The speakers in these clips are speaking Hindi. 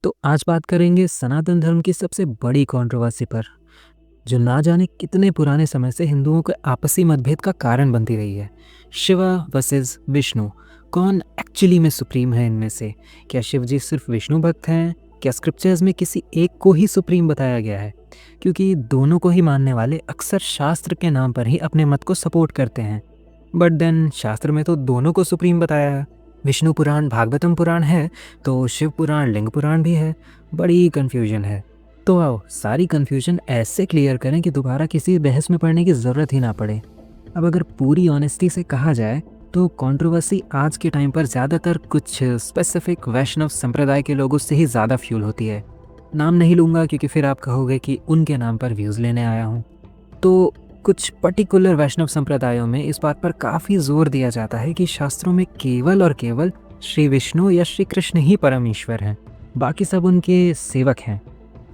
तो आज बात करेंगे सनातन धर्म की सबसे बड़ी कंट्रोवर्सी पर, जो ना जाने कितने पुराने समय से हिंदुओं के आपसी मतभेद का कारण बनती रही है। शिवा वर्सेस विष्णु, कौन एक्चुअली में सुप्रीम है इनमें से? क्या शिव जी सिर्फ विष्णु भक्त हैं? क्या स्क्रिप्चर्स में किसी एक को ही सुप्रीम बताया गया है? क्योंकि दोनों को ही मानने वाले अक्सर शास्त्र के नाम पर ही अपने मत को सपोर्ट करते हैं, बट देन शास्त्र में तो दोनों को सुप्रीम बताया है। विष्णु पुराण भागवतम पुराण है तो शिव पुराण लिंग पुराण भी है। बड़ी कन्फ्यूजन है। तो आओ सारी कन्फ्यूजन ऐसे क्लियर करें कि दोबारा किसी बहस में पड़ने की ज़रूरत ही ना पड़े। अब अगर पूरी ऑनेस्टी से कहा जाए तो कंट्रोवर्सी आज के टाइम पर ज़्यादातर कुछ स्पेसिफिक वैष्णव संप्रदाय के लोगों से ही ज़्यादा फ्यूल होती है। नाम नहीं लूँगा क्योंकि फिर आप कहोगे कि उनके नाम पर व्यूज़ लेने आया हूँ। तो कुछ पर्टिकुलर वैष्णव संप्रदायों में इस बात पर काफ़ी जोर दिया जाता है कि शास्त्रों में केवल और केवल श्री विष्णु या श्री कृष्ण ही परम ईश्वर हैं, बाकी सब उनके सेवक हैं।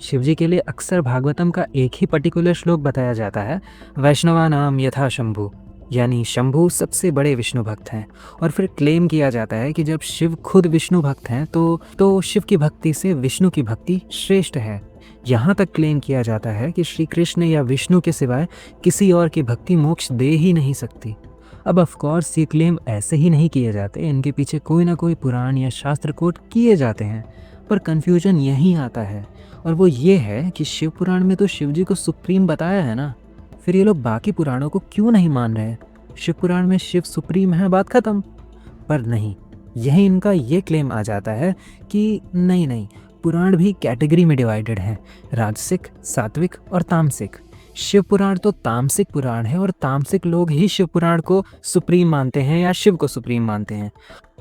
शिवजी के लिए अक्सर भागवतम का एक ही पर्टिकुलर श्लोक बताया जाता है, वैष्णवा नाम यथा शंभु, यानी शंभु सबसे बड़े विष्णु भक्त हैं। और फिर क्लेम किया जाता है कि जब शिव खुद विष्णु भक्त हैं तो शिव की भक्ति से विष्णु की भक्ति श्रेष्ठ है। यहाँ तक क्लेम किया जाता है कि श्री कृष्ण या विष्णु के सिवाय किसी और की भक्ति मोक्ष दे ही नहीं सकती। अब ऑफ कोर्स ये क्लेम ऐसे ही नहीं किए जाते, इनके पीछे कोई ना कोई पुराण या शास्त्र कोट किए जाते हैं। पर कन्फ्यूजन यहीं आता है, और वो ये है कि शिव पुराण में तो शिव जी को सुप्रीम बताया है ना, फिर ये लोग बाकी पुराणों को क्यों नहीं मान रहे? शिव पुराण में शिव सुप्रीम है, बात खत्म। पर नहीं, यही इनका ये क्लेम आ जाता है कि नहीं, पुराण भी कैटेगरी में डिवाइडेड हैं, राजसिक, सात्विक और तामसिक। शिव पुराण तो तामसिक पुराण है और तामसिक लोग ही शिव पुराण को सुप्रीम मानते हैं या शिव को सुप्रीम मानते हैं।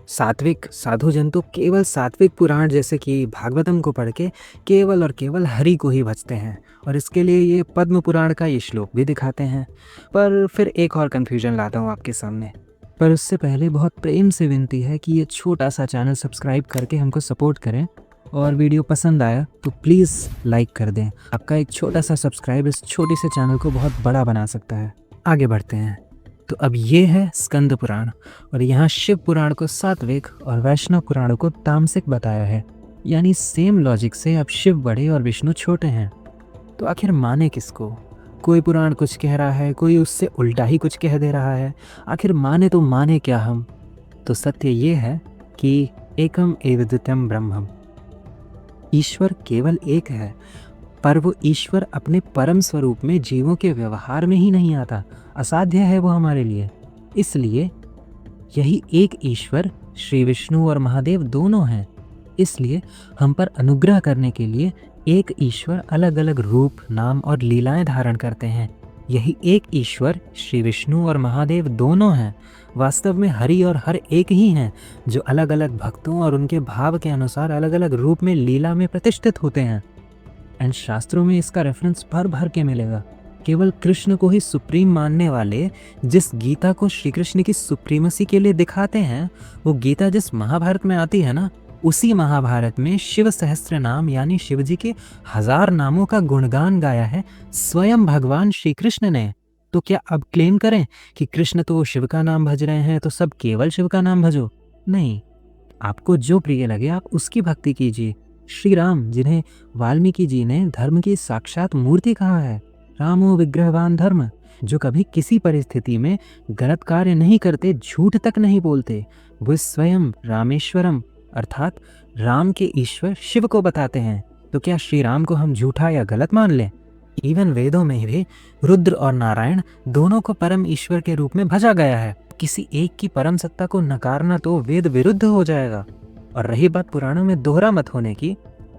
सात्विक साधु जन तो केवल सात्विक पुराण जैसे कि भागवतम को पढ़ के केवल और केवल हरि को ही भजते हैं, और इसके लिए ये पद्म पुराण का ये श्लोक भी दिखाते हैं। पर फिर एक और कन्फ्यूजन लाता हूँ आपके सामने, पर उससे पहले बहुत प्रेम से विनती है कि ये छोटा सा चैनल सब्सक्राइब करके हमको सपोर्ट करें, और वीडियो पसंद आया तो प्लीज़ लाइक कर दें। आपका एक छोटा सा सब्सक्राइब इस छोटे से चैनल को बहुत बड़ा बना सकता है। आगे बढ़ते हैं। तो अब ये है स्कंद पुराण, और यहाँ शिव पुराण को सात्विक और वैष्णव पुराणों को तामसिक बताया है। यानी सेम लॉजिक से अब शिव बड़े और विष्णु छोटे हैं। तो आखिर माने किसको? कोई पुराण कुछ कह रहा है, कोई उससे उल्टा ही कुछ कह दे रहा है। आखिर माने तो माने क्या हम? तो सत्य ये है कि एकम एव द्वितीयम ब्रह्मम, ईश्वर केवल एक है, पर वो ईश्वर अपने परम स्वरूप में जीवों के व्यवहार में ही नहीं आता। असाध्य है वो हमारे लिए। इसलिए यही एक ईश्वर श्री विष्णु और महादेव दोनों हैं। इसलिए हम पर अनुग्रह करने के लिए एक ईश्वर अलग अलग रूप, नाम और लीलाएं धारण करते हैं। यही एक ईश्वर श्री विष्णु और महादेव दोनों हैं। वास्तव में हरि और हर एक ही हैं, जो अलग अलग भक्तों और उनके भाव के अनुसार अलग अलग रूप में लीला में प्रतिष्ठित होते हैं। एंड शास्त्रों में इसका रेफरेंस भर भर के मिलेगा। केवल कृष्ण को ही सुप्रीम मानने वाले जिस गीता को श्री कृष्ण की सुप्रीमेसी के लिए दिखाते हैं, वो गीता जिस महाभारत में आती है ना, उसी महाभारत में शिव सहस्त्र नाम यानी शिव जी के 1000 नामों का गुणगान गाया है स्वयं भगवान श्री कृष्ण ने। तो क्या अब क्लेम करें कि कृष्ण तो शिव का नाम भज रहे हैं तो सब केवल शिव का नाम भजो? नहीं, आपको जो प्रिय लगे आप उसकी भक्ति कीजिए। श्री राम, जिन्हें वाल्मीकि जी ने धर्म की साक्षात मूर्ति कहा है, रामो विग्रहवान धर्म, जो कभी किसी परिस्थिति में गलत कार्य नहीं करते, झूठ तक नहीं बोलते, वो स्वयं रामेश्वरम अर्थात राम के ईश्वर शिव को बताते हैं। तो क्या श्री राम को हम झूठा या गलत मान लें? इवन वेदों में भी रुद्र और नारायण दोनों को परम ईश्वर के रूप में भजा गया है। किसी एक की परम सत्ता को नकारना तो वेद विरुद्ध हो जाएगा। और रही बात पुराणों में दोहरा मत होने की,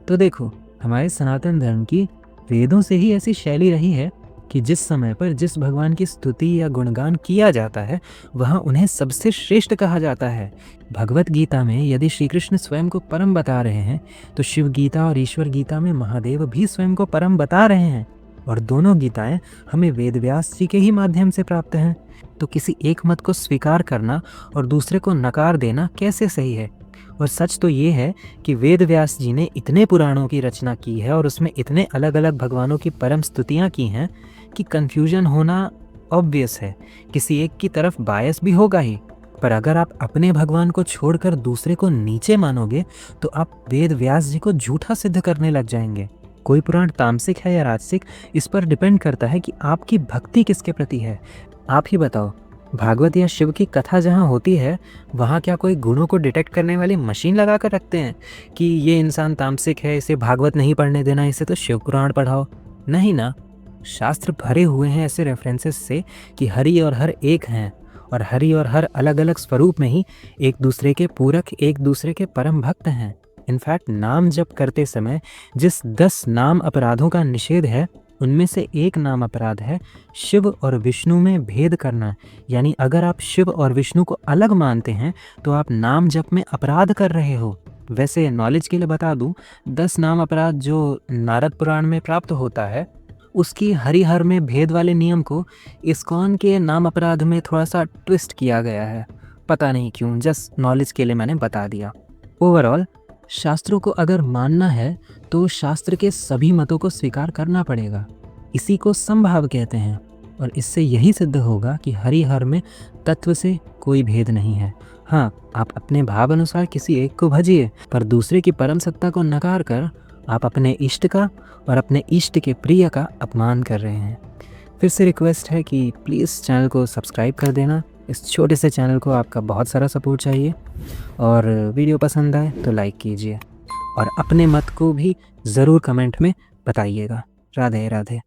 तो देखो हमारे सनातन धर्म की वेदों से ही ऐसी शैली रही है कि जिस समय पर जिस भगवान की स्तुति या गुणगान किया जाता है वहाँ उन्हें सबसे श्रेष्ठ कहा जाता है। भगवत गीता में यदि श्री कृष्ण स्वयं को परम बता रहे हैं तो शिव गीता और ईश्वर गीता में महादेव भी स्वयं को परम बता रहे हैं, और दोनों गीताएं हमें वेद व्यास जी के ही माध्यम से प्राप्त हैं। तो किसी एक मत को स्वीकार करना और दूसरे को नकार देना कैसे सही है? और सच तो ये है कि वेद व्यास जी ने इतने पुराणों की रचना की है और उसमें इतने अलग अलग भगवानों की परम स्तुतियाँ की हैं कि कन्फ्यूजन होना ऑब्वियस है। किसी एक की तरफ बायस भी होगा ही। पर अगर आप अपने भगवान को छोड़कर दूसरे को नीचे मानोगे तो आप वेद व्यास जी को झूठा सिद्ध करने लग जाएंगे। कोई पुराण तामसिक है या राजसिक, इस पर डिपेंड करता है कि आपकी भक्ति किसके प्रति है। आप ही बताओ, भागवत या शिव की कथा जहाँ होती है वहाँ क्या कोई गुणों को डिटेक्ट करने वाली मशीन लगा कर रखते हैं कि ये इंसान तामसिक है, इसे भागवत नहीं पढ़ने देना, इसे तो शिव पुराण पढ़ाओ? नहीं ना। शास्त्र भरे हुए हैं ऐसे रेफरेंसेस से कि हरि और हर एक हैं, और हरि और हर अलग अलग स्वरूप में ही एक दूसरे के पूरक, एक दूसरे के परम भक्त हैं। इनफैक्ट नाम जप करते समय जिस 10 नाम अपराधों का निषेध है, उनमें से एक नाम अपराध है शिव और विष्णु में भेद करना। यानी अगर आप शिव और विष्णु को अलग मानते हैं तो आप नाम जप में अपराध कर रहे हो। वैसे नॉलेज के लिए बता दूं, 10 नाम अपराध जो नारद पुराण में प्राप्त होता है, उसकी हरिहर में भेद वाले नियम को इस्कॉन के नाम अपराध में थोड़ा सा ट्विस्ट किया गया है। पता नहीं क्यों, जस्ट नॉलेज के लिए मैंने बता दिया। ओवरऑल शास्त्रों को अगर मानना है तो शास्त्र के सभी मतों को स्वीकार करना पड़ेगा। इसी को समभाव कहते हैं, और इससे यही सिद्ध होगा कि हरिहर में तत्व से कोई भेद नहीं है। हाँ, आप अपने भाव अनुसार किसी एक को भजिए, पर दूसरे की परम सत्ता को नकार कर आप अपने इष्ट का और अपने इष्ट के प्रिय का अपमान कर रहे हैं। फिर से रिक्वेस्ट है कि प्लीज़ चैनल को सब्सक्राइब कर देना। इस छोटे से चैनल को आपका बहुत सारा सपोर्ट चाहिए, और वीडियो पसंद आए तो लाइक कीजिए, और अपने मत को भी ज़रूर कमेंट में बताइएगा। राधे राधे।